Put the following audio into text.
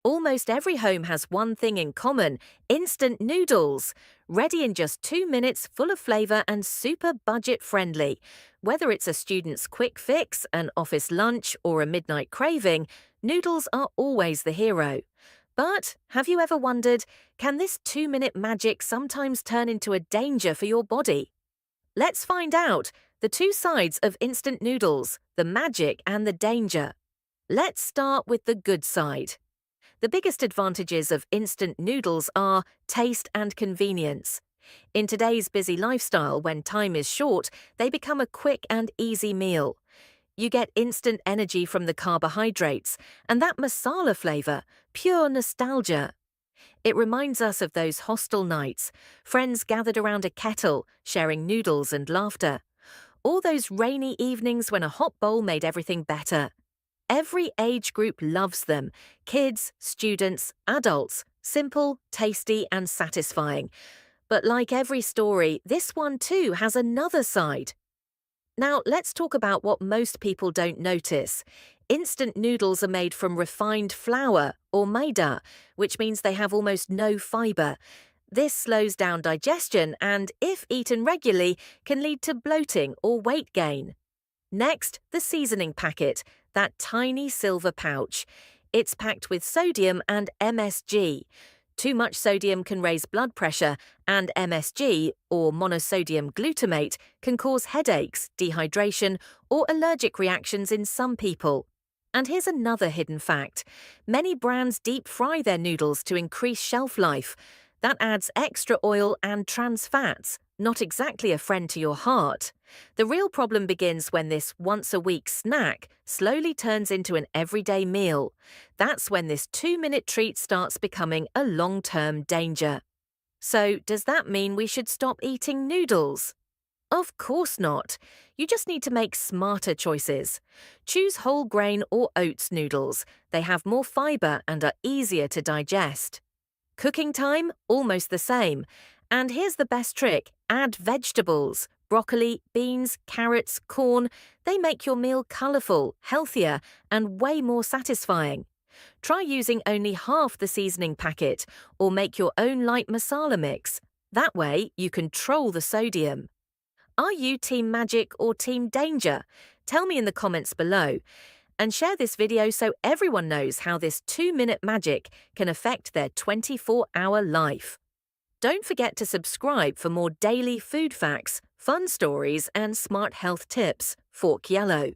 Almost every home has one thing in common: instant noodles. Ready in just 2 minutes, full of flavour and super budget friendly. Whether it's a student's quick fix, an office lunch, or a midnight craving, noodles are always the hero. But have you ever wondered, can this 2 minute magic sometimes turn into a danger for your body? Let's find out the two sides of instant noodles, the magic and the danger. Let's start with the good side. The biggest advantages of instant noodles are taste and convenience. In today's busy lifestyle, when time is short, they become a quick and easy meal. You get instant energy from the carbohydrates, and that masala flavor, pure nostalgia. It reminds us of those hostel nights, friends gathered around a kettle, sharing noodles and laughter. All those rainy evenings when a hot bowl made everything better. Every age group loves them: kids, students, adults, simple, tasty, and satisfying. But like every story, this one too has another side. Now, let's talk about what most people don't notice. Instant noodles are made from refined flour, or maida, which means they have almost no fiber. This slows down digestion and, if eaten regularly, can lead to bloating or weight gain. Next, the seasoning packet, that tiny silver pouch. It's packed with sodium and MSG. Too much sodium can raise blood pressure, and MSG, or monosodium glutamate, can cause headaches, dehydration, or allergic reactions in some people. And here's another hidden fact. Many brands deep fry their noodles to increase shelf life. That adds extra oil and trans fats, not exactly a friend to your heart. The real problem begins when this once-a-week snack slowly turns into an everyday meal. That's when this 2-minute treat starts becoming a long-term danger. So, does that mean we should stop eating noodles? Of course not. You just need to make smarter choices. Choose whole grain or oats noodles. They have more fiber and are easier to digest. Cooking time, almost the same. And here's the best trick: add vegetables. Broccoli, beans, carrots, corn. They make your meal colourful, healthier, and way more satisfying. Try using only half the seasoning packet, or make your own light masala mix. That way, you control the sodium. Are you Team Magic or Team Danger? Tell me in the comments below. And share this video so everyone knows how this 2-minute magic can affect their 24-hour life. Don't forget to subscribe for more daily food facts, fun stories, and smart health tips. Fork yellow.